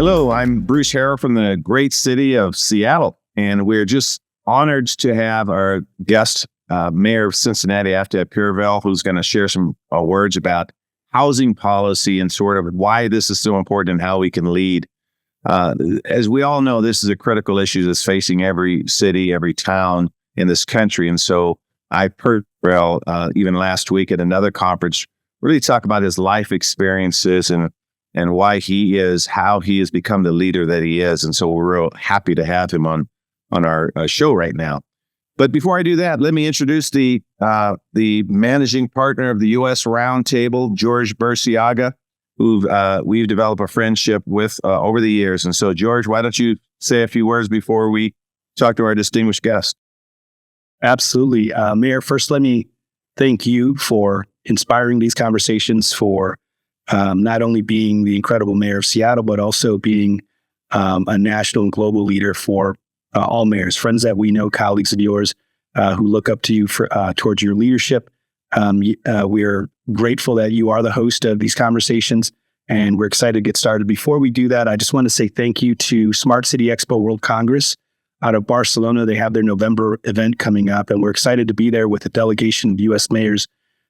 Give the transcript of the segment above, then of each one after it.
Hello, I'm Bruce Harrell from the great city of Seattle, and we're just honored to have our guest, Mayor of Cincinnati, Aftab Pureval, who's going to share some words about housing policy and sort of why this is so important and how we can lead. As we all know, this is a critical issue that's facing every city, every town in this country. And so I heard Harrell, even last week at another conference, really talk about his life experiences and why how he has become the leader that he is. And so we're real happy to have him on our show right now. But before I do that, let me introduce the managing partner of the U.S. Roundtable, George Burciaga, who we've developed a friendship with over the years. And so, George, why don't you say a few words before we talk to our distinguished guest? Absolutely. Mayor, first, let me thank you for inspiring these conversations, for not only being the incredible mayor of Seattle, but also being a national and global leader for all mayors, friends that we know, colleagues of yours who look up to you towards your leadership. We're grateful that you are the host of these conversations, and we're excited to get started. Before we do that, I just want to say thank you to Smart City Expo World Congress out of Barcelona. They have their November event coming up, and we're excited to be there with a delegation of U.S. mayors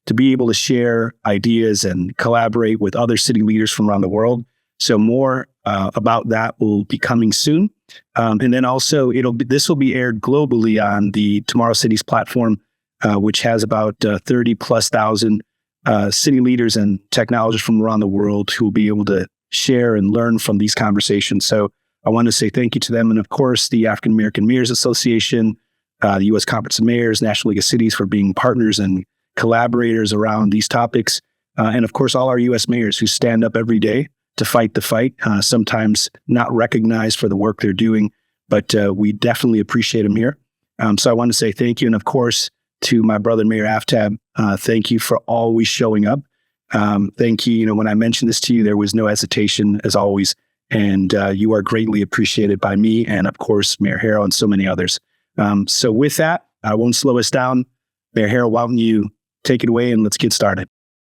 to be able to share ideas and collaborate with other city leaders from around the world. So more about that will be coming soon. And then also this will be aired globally on the Tomorrow Cities platform, which has about 30,000+ city leaders and technologists from around the world who will be able to share and learn from these conversations. So I want to say thank you to them. And of course, the African American Mayors Association, the U.S. Conference of Mayors, National League of Cities for being partners and collaborators around these topics. And of course, all our U.S. mayors who stand up every day to fight the fight, sometimes not recognized for the work they're doing, but we definitely appreciate them here. So I want to say thank you. And of course, to my brother, Mayor Aftab, thank you for always showing up. Thank you. You know, when I mentioned this to you, there was no hesitation as always. And you are greatly appreciated by me and of course, Mayor Harrell and so many others. So with that, I won't slow us down. Mayor Harrell, why don't you take it away and let's get started.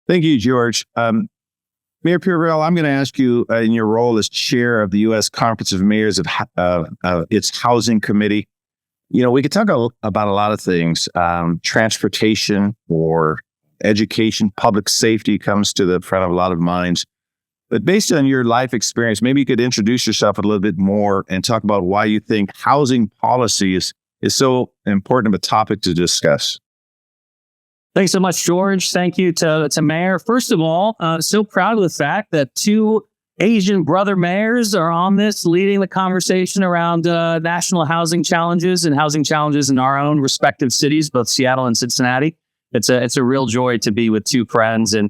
Thank you, George. Mayor Pureval, I'm going to ask you in your role as chair of the U.S. Conference of Mayors of its Housing Committee. You know, we could talk about a lot of things. Transportation or education, public safety comes to the front of a lot of minds. But based on your life experience, maybe you could introduce yourself a little bit more and talk about why you think housing policy is so important of a topic to discuss. Thanks so much, George. Thank you to Mayor. First of all, so proud of the fact that two Asian brother mayors are on this, leading the conversation around national housing challenges and housing challenges in our own respective cities, both Seattle and Cincinnati. It's a real joy to be with two friends. And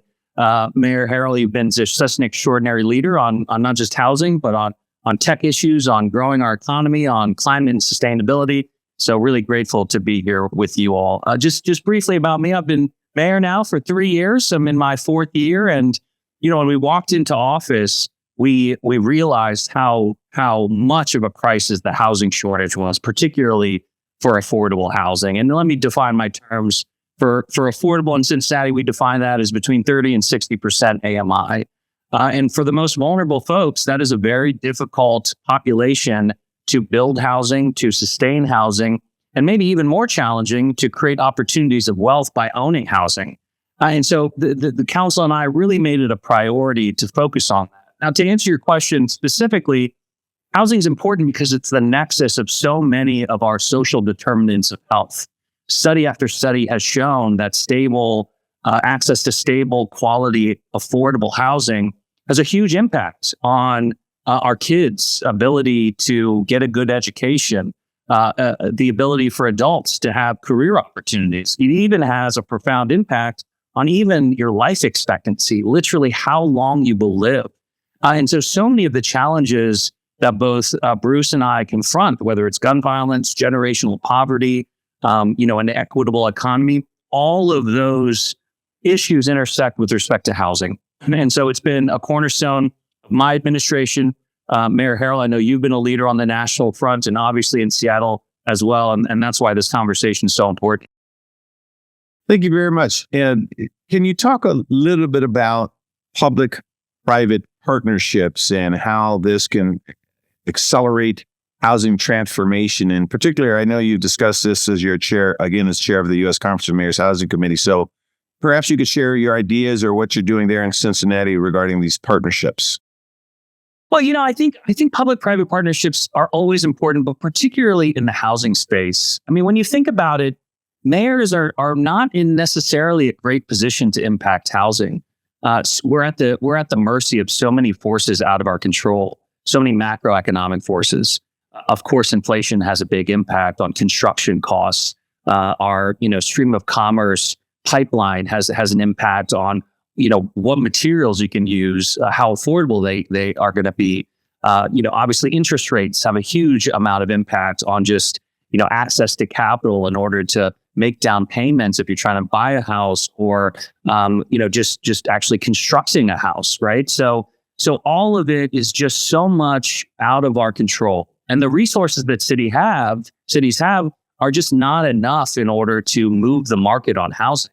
Mayor Harrell, you've been just such an extraordinary leader on not just housing, but on tech issues, on growing our economy, on climate and sustainability. So really grateful to be here with you all. Just briefly about me, I've been mayor now for 3 years. I'm in my 4th year. And, you know, when we walked into office, we realized how much of a crisis the housing shortage was, particularly for affordable housing. And let me define my terms. For affordable in Cincinnati, we define that as between 30 and 60% AMI. And for the most vulnerable folks, that is a very difficult population to build housing, to sustain housing, and maybe even more challenging to create opportunities of wealth by owning housing. And so the council and I really made it a priority to focus on that. Now, to answer your question specifically, housing is important because it's the nexus of so many of our social determinants of health. Study after study has shown that stable access to stable, quality, affordable housing has a huge impact on our kids' ability to get a good education, the ability for adults to have career opportunities. It even has a profound impact on even your life expectancy, literally how long you will live. And so many of the challenges that both Bruce and I confront, whether it's gun violence, generational poverty, an equitable economy, all of those issues intersect with respect to housing. And so it's been a cornerstone of my administration. Mayor Harrell, I know you've been a leader on the national front and obviously in Seattle as well. And that's why this conversation is so important. Thank you very much. And can you talk a little bit about public public-private partnerships and how this can accelerate housing transformation. In particular, I know you discussed this as your chair, again, as chair of the U.S. Conference of Mayors Housing Committee. So perhaps you could share your ideas or what you're doing there in Cincinnati regarding these partnerships. Well, I think public-private partnerships are always important, but particularly in the housing space. I mean, when you think about it, mayors are not in necessarily a great position to impact housing. We're at the mercy of so many forces out of our control, so many macroeconomic forces. Of course, inflation has a big impact on construction costs. Our stream of commerce pipeline has an impact on what materials you can use, how affordable they are going to be. Obviously, interest rates have a huge amount of impact on just access to capital in order to make down payments if you're trying to buy a house or just actually constructing a house, right? So all of it is just so much out of our control, and the resources that cities have are just not enough in order to move the market on housing.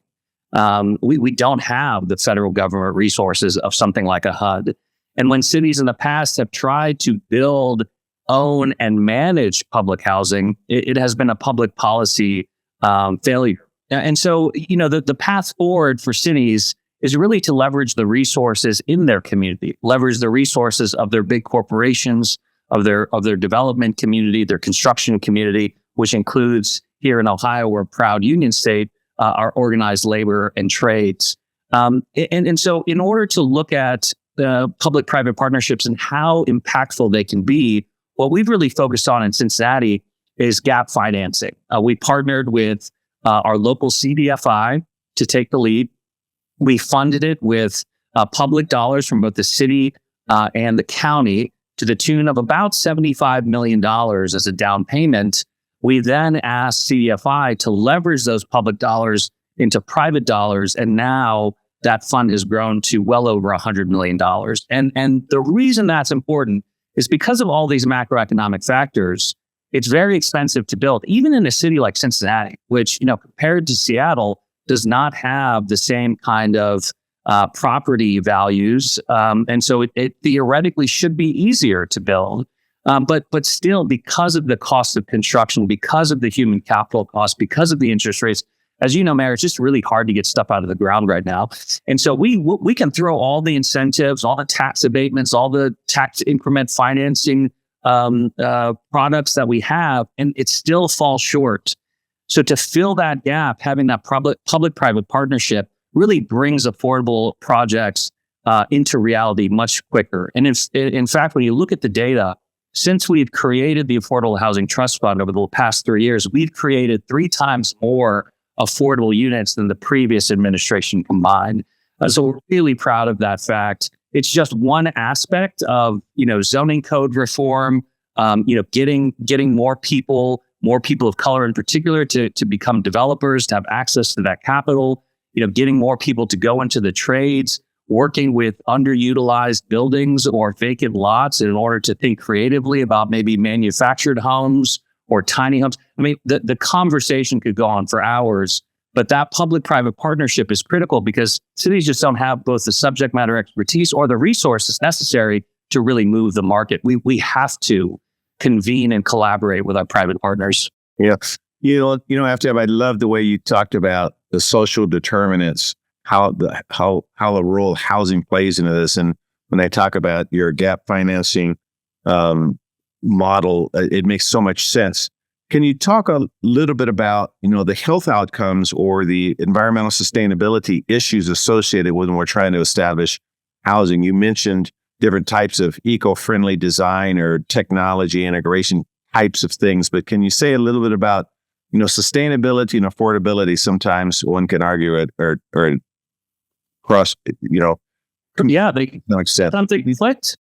We don't have the federal government resources of something like a HUD. And when cities in the past have tried to build, own, and manage public housing, it has been a public policy failure. And so, the path forward for cities is really to leverage the resources in their community, leverage the resources of their big corporations, of their development community, their construction community, which includes here in Ohio, we're a proud union state, our organized labor and trades. And so in order to look at public-private partnerships and how impactful they can be, what we've really focused on in Cincinnati is gap financing. We partnered with our local CDFI to take the lead. We funded it with public dollars from both the city and the county to the tune of about $75 million as a down payment. We then asked CDFI to leverage those public dollars into private dollars, and now that fund has grown to well over $100 million. And the reason that's important is because of all these macroeconomic factors. It's very expensive to build, even in a city like Cincinnati, which, compared to Seattle, does not have the same kind of property values. And so it theoretically should be easier to build. But still, because of the cost of construction, because of the human capital cost, because of the interest rates, as you know, Mayor, it's just really hard to get stuff out of the ground right now. And so we can throw all the incentives, all the tax abatements, all the tax increment financing products that we have, and it still falls short. So to fill that gap, having that public-private partnership really brings affordable projects into reality much quicker. And in fact, when you look at the data, since we've created the Affordable Housing Trust Fund over the past 3 years, we've created 3 times more affordable units than the previous administration combined. So we're really proud of that fact. It's just one aspect of, zoning code reform, getting more people of color in particular to become developers, to have access to that capital, getting more people to go into the trades, working with underutilized buildings or vacant lots in order to think creatively about maybe manufactured homes or tiny homes. I mean, the conversation could go on for hours, but that public-private partnership is critical because cities just don't have both the subject matter expertise or the resources necessary to really move the market. We have to convene and collaborate with our private partners. Yeah. Aftab, I love the way you talked about the social determinants, how the rural housing plays into this. And when I talk about your gap financing model, it makes so much sense. Can you talk a little bit about, the health outcomes or the environmental sustainability issues associated with when we're trying to establish housing? You mentioned different types of eco-friendly design or technology integration types of things, but can you say a little bit about, sustainability and affordability? Sometimes one can argue it or cross, Yeah, something conflict.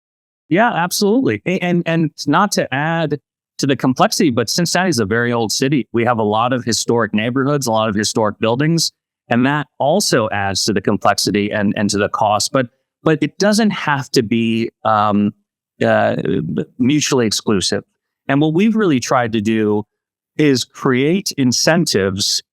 Yeah, absolutely. And not to add to the complexity, but Cincinnati is a very old city. We have a lot of historic neighborhoods, a lot of historic buildings, and that also adds to the complexity and to the cost. But it doesn't have to be mutually exclusive. And what we've really tried to do is create incentives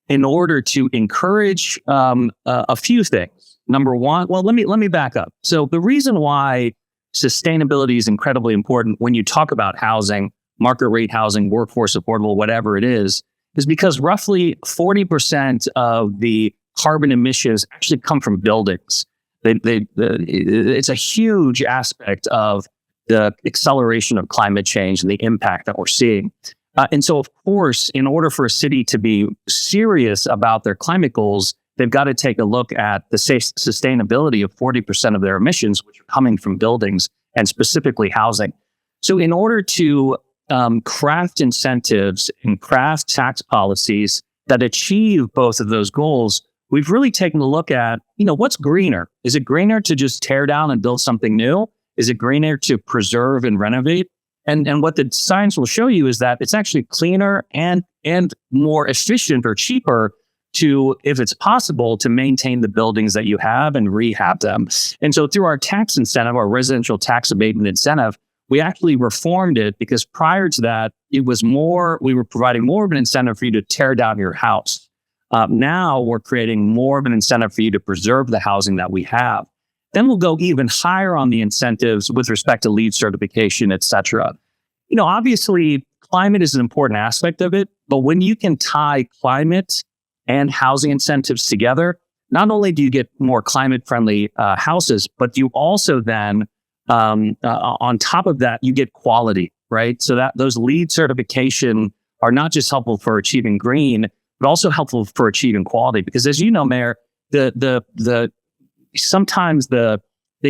in order to encourage a few things. Number one, well, let me back up. So the reason why sustainability is incredibly important when you talk about housing, market rate housing, workforce affordable, whatever it is because roughly 40% of the carbon emissions actually come from buildings. It's a huge aspect of the acceleration of climate change and the impact that we're seeing. And so, of course, in order for a city to be serious about their climate goals, they've got to take a look at the sustainability of 40% of their emissions, which are coming from buildings and specifically housing. So in order to craft incentives and craft tax policies that achieve both of those goals, we've really taken a look at, what's greener? Is it greener to just tear down and build something new? Is it greener to preserve and renovate? And what the science will show you is that it's actually cleaner and more efficient or cheaper to, if it's possible, to maintain the buildings that you have and rehab them. And so through our tax incentive, our residential tax abatement incentive, we actually reformed it because prior to that, we were providing more of an incentive for you to tear down your house. Now we're creating more of an incentive for you to preserve the housing that we have. Then we'll go even higher on the incentives with respect to LEED certification, et cetera. Obviously, climate is an important aspect of it, but when you can tie climate and housing incentives together, not only do you get more climate-friendly houses, but you also then, on top of that, you get quality, right? So that those LEED certification are not just helpful for achieving green, but also helpful for achieving quality. Because as you know, Mayor, sometimes the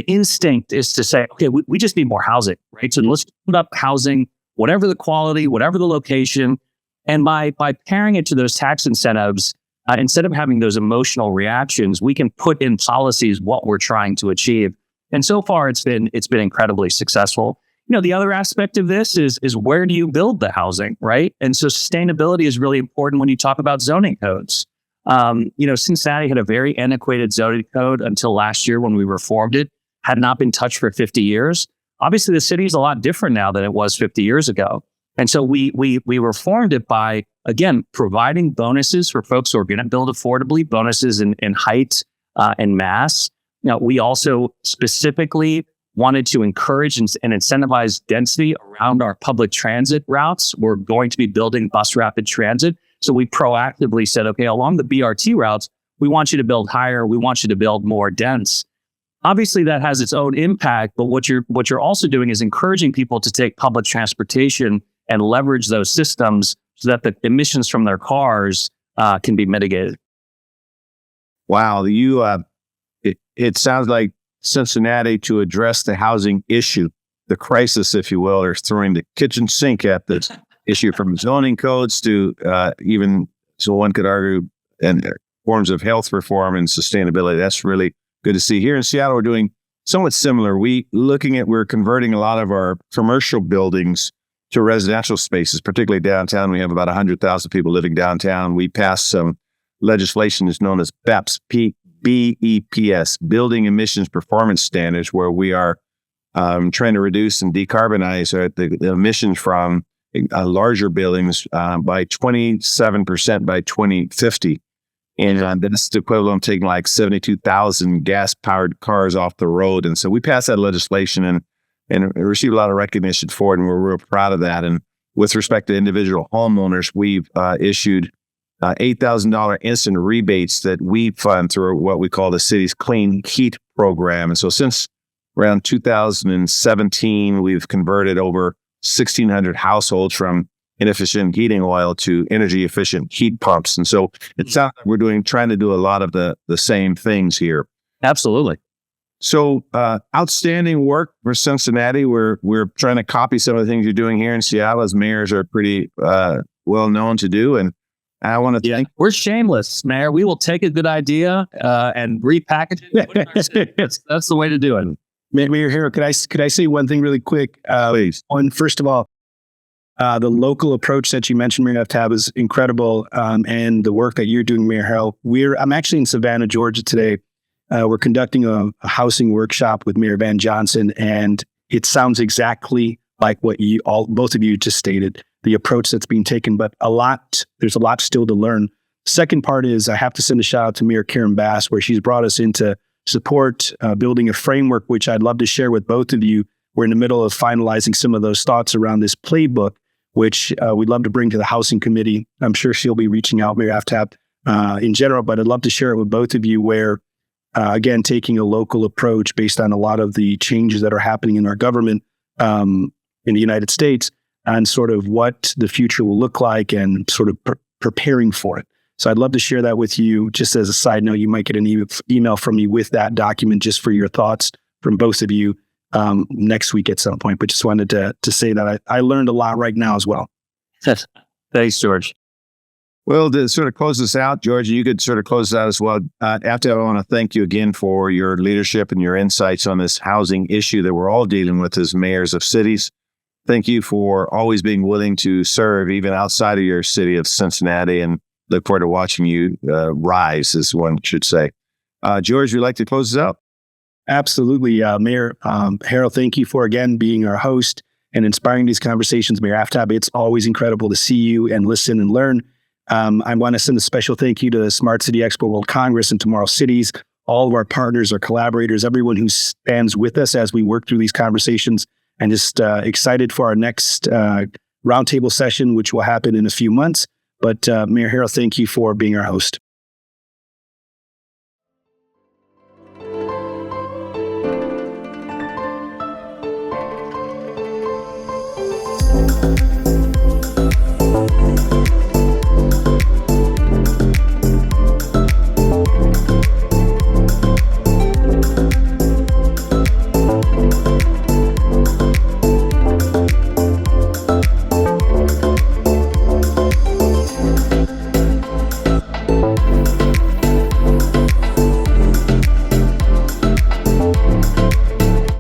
instinct is to say, okay, we just need more housing, right? So let's put up housing, whatever the quality, whatever the location. And by pairing it to those tax incentives, instead of having those emotional reactions, we can put in policies what we're trying to achieve. And so far, it's been incredibly successful. The other aspect of this is where do you build the housing, right? And so sustainability is really important when you talk about zoning codes. Cincinnati had a very antiquated zoning code until last year when we reformed it, had not been touched for 50 years. Obviously, the city is a lot different now than it was 50 years ago. And so we reformed it by, again, providing bonuses for folks who are going to build affordably, bonuses in height and mass. We also specifically wanted to encourage and incentivize density around our public transit routes. We're going to be building bus rapid transit. So we proactively said, okay, along the BRT routes, we want you to build higher. We want you to build more dense. Obviously, that has its own impact, but what you're also doing is encouraging people to take public transportation and leverage those systems so that the emissions from their cars can be mitigated. Wow, it sounds like Cincinnati, to address the housing issue, the crisis, if you will, are throwing the kitchen sink at this issue, from zoning codes to even, so one could argue, and forms of health reform and sustainability. That's really good to see. Here in Seattle, we're doing somewhat similar. We're converting a lot of our commercial buildings to residential spaces, particularly downtown. We have about 100,000 people living downtown. We passed some legislation that's known as BEPS, BEPS, Building Emissions Performance Standards, where we are trying to reduce and decarbonize the emissions from larger buildings by 27% by 2050. And that's the equivalent of taking like 72,000 gas-powered cars off the road. And so we passed that legislation and received a lot of recognition for it, and we're real proud of that. And with respect to individual homeowners, we've issued $8,000 instant rebates that we fund through what we call the city's Clean Heat program. And so since around 2017, we've converted over 1,600 households from inefficient heating oil to energy efficient heat pumps. And so it sounds like we're trying to do a lot of the same things here. Absolutely. So outstanding work for Cincinnati. We're trying to copy some of the things you're doing here in Seattle, as mayors are pretty well known to do. And I want to thank. We're shameless, Mayor. We will take a good idea and repackage it. That's the way to do it. Mayor Harrell, could I say one thing really quick? Please. First of all, the local approach that you mentioned, Mayor Aftab, is incredible, and the work that you're doing, Mayor Harrell. I'm actually in Savannah, Georgia today. We're conducting a housing workshop with Mayor Van Johnson, and it sounds exactly like what both of you just stated, the approach that's being taken, but there's a lot still to learn. Second part is I have to send a shout out to Mayor Karen Bass, where she's brought us into support building a framework, which I'd love to share with both of you. We're in the middle of finalizing some of those thoughts around this playbook, which we'd love to bring to the Housing Committee. I'm sure she'll be reaching out, Mayor Aftab, in general, but I'd love to share it with both of you where, again, taking a local approach based on a lot of the changes that are happening in our government in the United States and sort of what the future will look like and sort of preparing for it. So I'd love to share that with you. Just as a side note, you might get an email from me with that document just for your thoughts from both of you next week at some point. But just wanted to say that I learned a lot right now as well. Thanks, George. Well, to sort of close this out, George, you could sort of close this out as well. After, I want to thank you again for your leadership and your insights on this housing issue that we're all dealing with as mayors of cities. Thank you for always being willing to serve even outside of your city of Cincinnati, and look forward to watching you rise, as one should say. George, would you like to close this out? Absolutely. Mayor Harrell, thank you for, again, being our host and inspiring these conversations. Mayor Aftab, it's always incredible to see you and listen and learn. I want to send a special thank you to the Smart City Expo World Congress and Tomorrow Cities, all of our partners, our collaborators, everyone who stands with us as we work through these conversations, and just excited for our next roundtable session, which will happen in a few months. But Mayor Harrell, thank you for being our host.